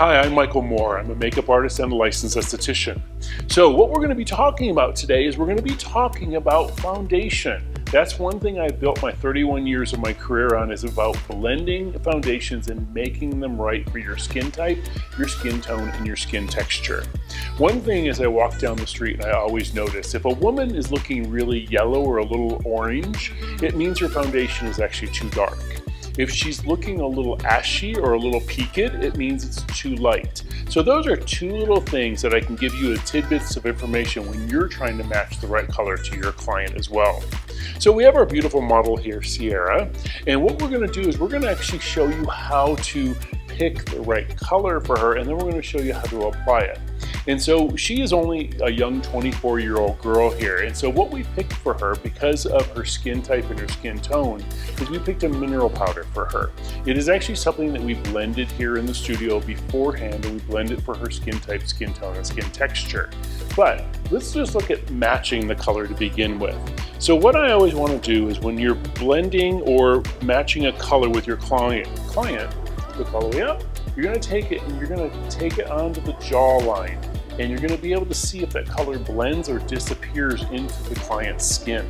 Hi, I'm Michael Moore. I'm a makeup artist and a licensed esthetician. So what we're going to be talking about today is we're going to be talking about foundation. That's one thing I've built my 31 years of my career on, is about blending foundations and making them right for your skin type, your skin tone, and your skin texture. One thing as I walk down the street, and I always notice, if a woman is looking really yellow or a little orange, it means her foundation is actually too dark. If she's looking a little ashy or a little peaked, it means it's too light. So those are two little things that I can give you as tidbits of information when you're trying to match the right color to your client as well. So we have our beautiful model here, Sierra, and what we're going to do is we're going to actually show you how to pick the right color for her, and then we're going to show you how to apply it. And so she is only a young 24-year-old girl here, and so what we picked for her, because of her skin type and her skin tone, is we picked a mineral powder for her. It is actually something that we blended here in the studio beforehand, and we blend it for her skin type, skin tone, and skin texture. But let's just look at matching the color to begin with. So what I always want to do is when you're blending or matching a color with your client, look all the way up, you're going to take it and you're going to take it onto the jawline, and you're going to be able to see if that color blends or disappears into the client's skin.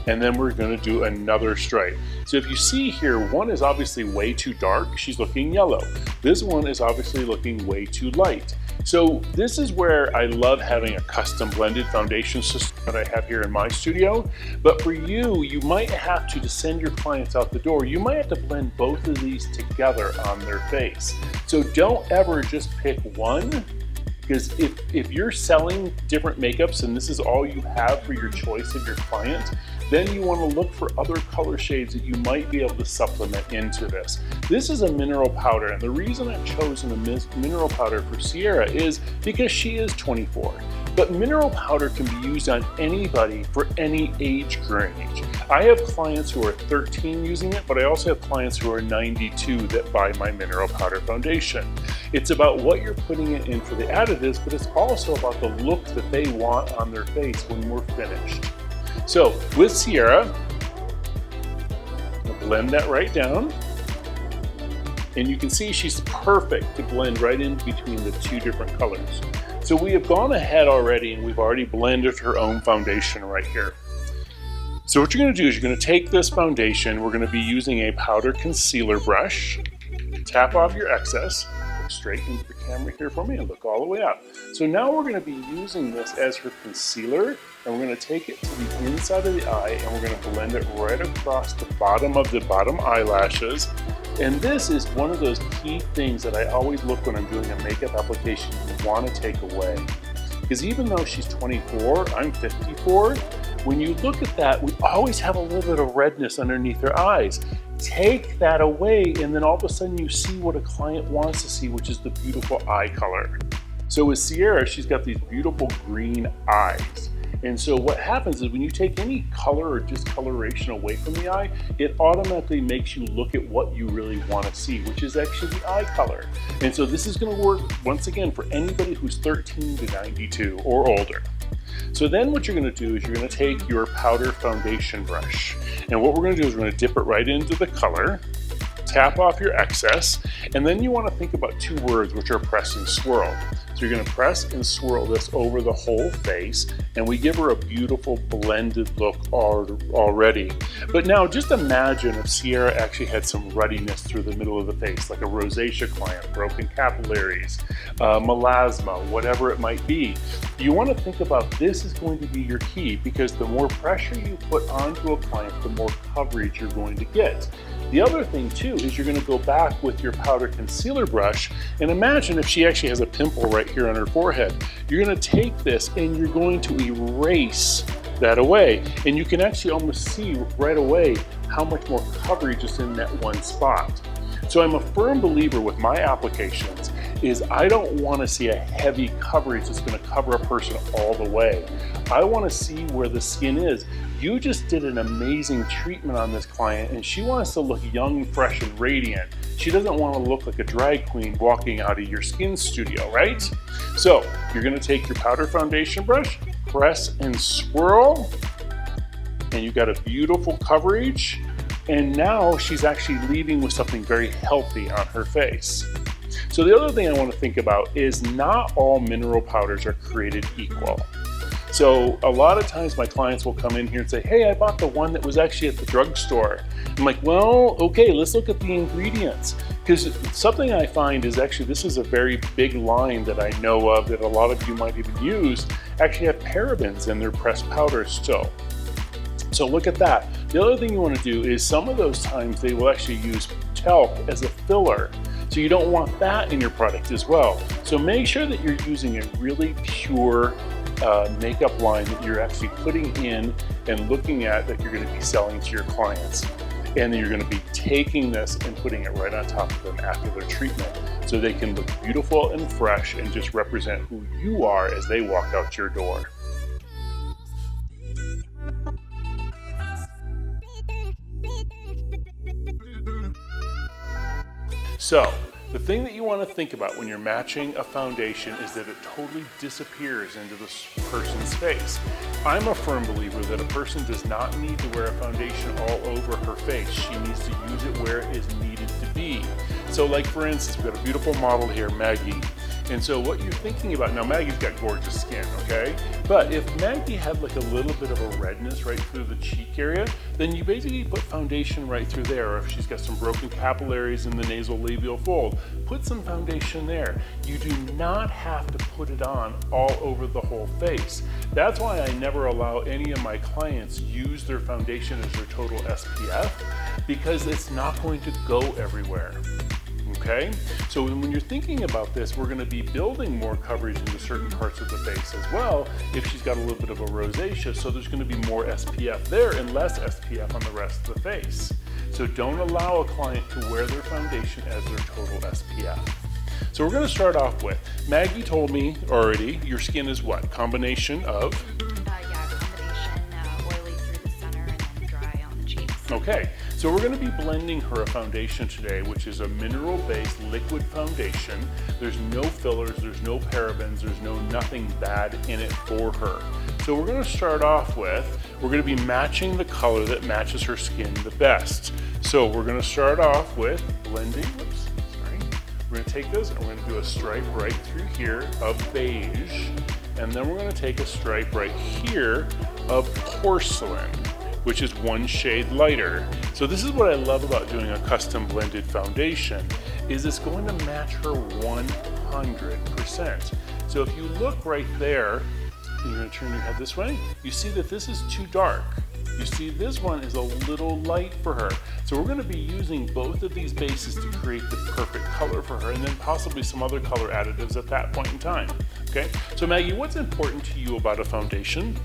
And then we're going to do another stripe. So if you see here, one is obviously way too dark, she's looking yellow. This one is obviously looking way too light. So this is where I love having a custom blended foundation system that I have here in my studio. But for you, you might have to send your clients out the door, you might have to blend both of these together on their face. So don't ever just pick one, because if you're selling different makeups and this is all you have for your choice of your client, then you want to look for other color shades that you might be able to supplement into this. This is a mineral powder, and the reason I've chosen a mineral powder for Sierra is because she is 24. But mineral powder can be used on anybody for any age range. I have clients who are 13 using it, but I also have clients who are 92 that buy my mineral powder foundation. It's about what you're putting it in for the additives, but it's also about the look that they want on their face when we're finished. So with Sierra, I'll blend that right down. And you can see she's perfect to blend right in between the two different colors. So we have gone ahead already and we've already blended her own foundation right here. So what you're going to do is you're going to take this foundation, we're going to be using a powder concealer brush, tap off your excess, look straight into the camera here for me and look all the way up. So now we're going to be using this as her concealer, and we're going to take it to the inside of the eye and we're going to blend it right across the bottom of the bottom eyelashes. And this is one of those key things that I always look when I'm doing a makeup application you want to take away. Because even though she's 24, I'm 54, when you look at that, we always have a little bit of redness underneath her eyes. Take that away, and then all of a sudden you see what a client wants to see, which is the beautiful eye color. So with Sierra, she's got these beautiful green eyes. And so what happens is when you take any color or discoloration away from the eye, it automatically makes you look at what you really want to see, which is actually the eye color. And so this is going to work, once again, for anybody who's 13 to 92 or older. So then what you're going to do is you're going to take your powder foundation brush. And what we're going to do is we're going to dip it right into the color, tap off your excess, and then you want to think about two words, which are press and swirl. So you're going to press and swirl this over the whole face, and we give her a beautiful blended look already. But now just imagine if Sierra actually had some ruddiness through the middle of the face, like a rosacea client, broken capillaries, melasma, whatever it might be. You want to think about this is going to be your key, because the more pressure you put onto a client, the more coverage you're going to get. The other thing too is you're going to go back with your powder concealer brush, and imagine if she actually has a pimple right here on her forehead. You're going to take this and you're going to erase that away, and you can actually almost see right away how much more coverage is in that one spot. So I'm a firm believer with my applications is I don't want to see a heavy coverage that's going to cover a person all the way. I want to see where the skin is. You just did an amazing treatment on this client, and she wants to look young, fresh, and radiant. She doesn't want to look like a drag queen walking out of your skin studio, right? So you're going to take your powder foundation brush, press and swirl, and you got a beautiful coverage. And now she's actually leaving with something very healthy on her face. So the other thing I want to think about is not all mineral powders are created equal. So a lot of times my clients will come in here and say, hey, I bought the one that was actually at the drugstore. I'm like, well, okay, let's look at the ingredients. Because something I find is actually, this is a very big line that I know of that a lot of you might even use, actually have parabens in their pressed powders still. So look at that. The other thing you want to do is some of those times they will actually use talc as a filler. So you don't want that in your product as well. So make sure that you're using a really pure makeup line that you're actually putting in and looking at that you're going to be selling to your clients. And then you're going to be taking this and putting it right on top of them after their treatment so they can look beautiful and fresh and just represent who you are as they walk out your door. So, the thing that you want to think about when you're matching a foundation is that it totally disappears into this person's face. I'm a firm believer that a person does not need to wear a foundation all over her face. She needs to use it where it is needed to be. So like for instance, we've got a beautiful model here, Maggie. And so what you're thinking about, now Maggie's got gorgeous skin, okay? But if Maggie had like a little bit of a redness right through the cheek area, then you basically put foundation right through there. Or if she's got some broken capillaries in the nasal labial fold, put some foundation there. You do not have to put it on all over the whole face. That's why I never allow any of my clients use their foundation as their total SPF, because it's not going to go everywhere. Okay, so when you're thinking about this, we're going to be building more coverage into certain parts of the face as well if she's got a little bit of a rosacea, so there's going to be more SPF there and less SPF on the rest of the face. So don't allow a client to wear their foundation as their total SPF. So we're going to start off with, Maggie told me already, your skin is what? Combination of? Oily through the center and then dry on the cheeks. Okay, so we're going to be blending her a foundation today, which is a mineral-based liquid foundation. There's no fillers, there's no parabens, there's no nothing bad in it for her. So we're going to start off with, we're going to be matching the color that matches her skin the best. So we're going to start off with blending, we're going to take this and we're going to do a stripe right through here of beige, and then we're going to take a stripe right here of porcelain, which is one shade lighter. So this is what I love about doing a custom blended foundation, is it's going to match her 100%. So if you look right there, you're going to turn your head this way, you see that this is too dark. You see this one is a little light for her. So we're going to be using both of these bases to create the perfect color for her, and then possibly some other color additives at that point in time. Okay, so Maggie, what's important to you about a foundation?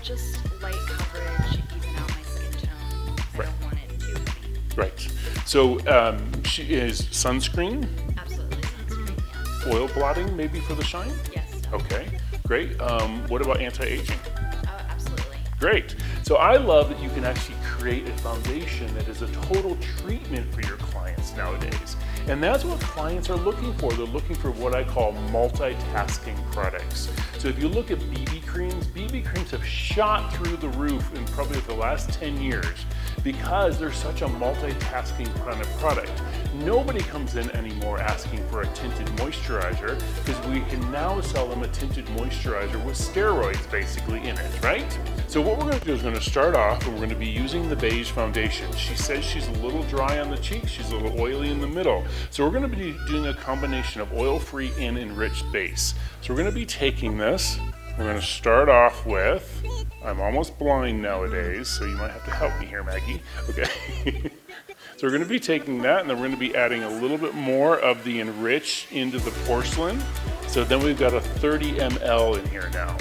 Just light coverage, even out my skin tone. I don't want it too heavy. Right. So she is sunscreen? Absolutely sunscreen, yes. Oil blotting maybe for the shine? Yes. Okay, great. What about anti-aging? Absolutely. Great. So I love that you can actually create a foundation that is a total treatment for your clients nowadays. And that's what clients are looking for. They're looking for what I call multitasking products. So if you look at BB creams have shot through the roof in probably the last 10 years because they're such a multitasking kind of product. Nobody comes in anymore asking for a tinted moisturizer because we can now sell them a tinted moisturizer with steroids basically in it, right? So what we're going to do is we're going to start off and we're going to be using the beige foundation. She says she's a little dry on the cheeks, she's a little oily in the middle. So we're going to be doing a combination of oil-free and enriched base. So we're going to be taking this, we're going to start off with, I'm almost blind nowadays, so you might have to help me here, Maggie. Okay. So we're going to be taking that and then we're going to be adding a little bit more of the enriched into the porcelain. So then we've got a 30 ml in here now.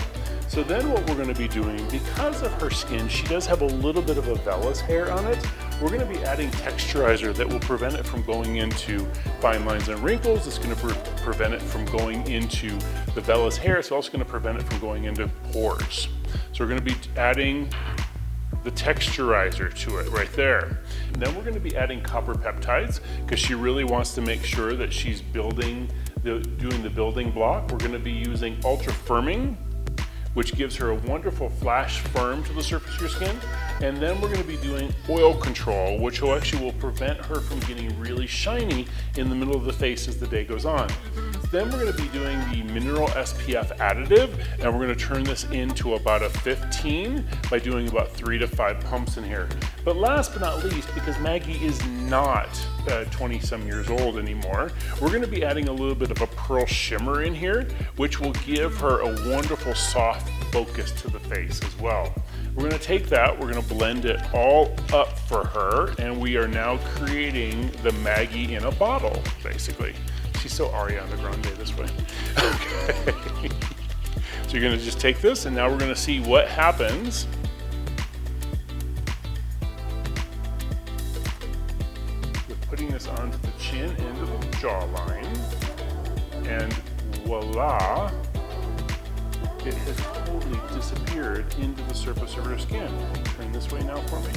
So then what we're going to be doing, because of her skin, she does have a little bit of a vellus hair on it. We're going to be adding texturizer that will prevent it from going into fine lines and wrinkles. It's going to prevent it from going into the vellus hair. It's also going to prevent it from going into pores. So we're going to be adding the texturizer to it right there. And then we're going to be adding copper peptides because she really wants to make sure that she's doing the building block. We're going to be using ultra firming. which gives her a wonderful flash firm to the surface of your skin. And then we're going to be doing oil control, which will prevent her from getting really shiny in the middle of the face as the day goes on. Then we're going to be doing the mineral SPF additive, and we're going to turn this into about a 15 by doing about 3 to 5 pumps in here. But last but not least, because Maggie is not 20 some years old anymore, we're going to be adding a little bit of a pearl shimmer in here, which will give her a wonderful soft focus to the face as well. We're going to take that, we're going to blend it all up for her, and we are now creating the Maggie in a bottle, basically. She's so Ariana Grande this way. Okay. So you're going to just take this, and now we're going to see what happens with putting this onto the chin, into the jawline, and voila, it has totally disappeared into the surface of her skin. Turn this way now for me.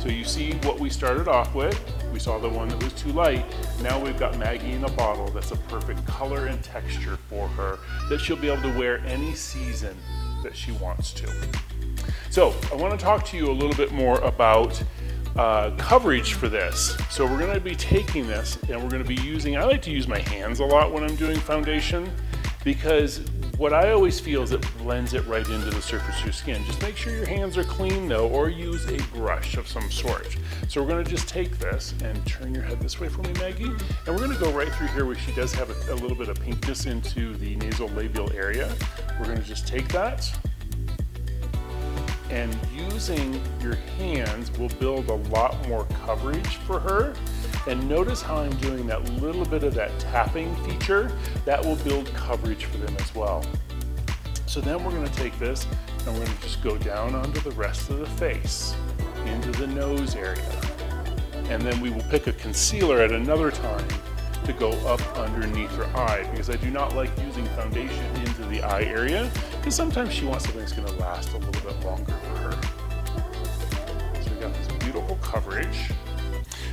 So you see what we started off with. We saw the one that was too light. Now we've got Maggie in a bottle that's a perfect color and texture for her that she'll be able to wear any season that she wants to. So I want to talk to you a little bit more about coverage for this. So we're going to be taking this and we're going to be using, I like to use my hands a lot when I'm doing foundation, because what I always feel is it blends it right into the surface of your skin. Just make sure your hands are clean though, or use a brush of some sort. So we're going to just take this and turn your head this way for me, Maggie. And we're going to go right through here where she does have a little bit of pinkness into the nasolabial area. We're going to just take that, and using your hands will build a lot more coverage for her. And notice how I'm doing that little bit of that tapping feature. That will build coverage for them as well. So then we're going to take this and we're going to just go down onto the rest of the face, into the nose area. And then we will pick a concealer at another time to go up underneath her eye, because I do not like using foundation into the eye area, because sometimes she wants something that's going to last a little bit longer for her. So we got this beautiful coverage.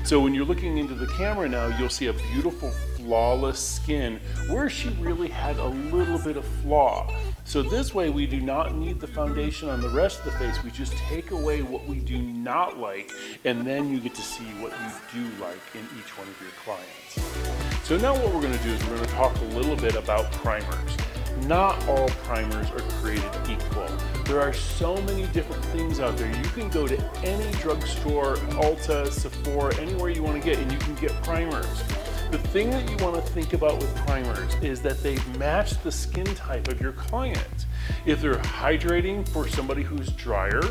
So when you're looking into the camera now, you'll see a beautiful flawless skin where she really had a little bit of flaw. So this way we do not need the foundation on the rest of the face. We just take away what we do not like, and then you get to see what you do like in each one of your clients. So now what we're going to do is we're going to talk a little bit about primers. Not all primers are created equal. There are so many different things out there. You can go to any drugstore, Ulta, Sephora, anywhere you want to get, and you can get primers. The thing that you want to think about with primers is that they match the skin type of your client. If they're hydrating for somebody who's drier,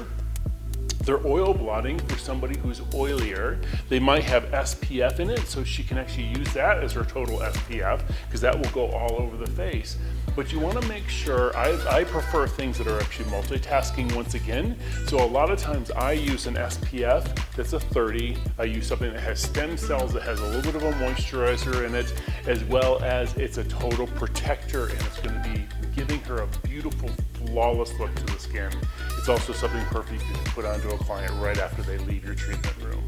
they're oil blotting for somebody who's oilier. They might have SPF in it, so she can actually use that as her total SPF, because that will go all over the face. But you want to make sure, I prefer things that are actually multitasking once again. So a lot of times I use an SPF that's a 30. I use something that has stem cells, that has a little bit of a moisturizer in it, as well as it's a total protector, and it's going to be giving her a beautiful, flawless look to the skin. It's also something perfect you can put onto a client right after they leave your treatment room.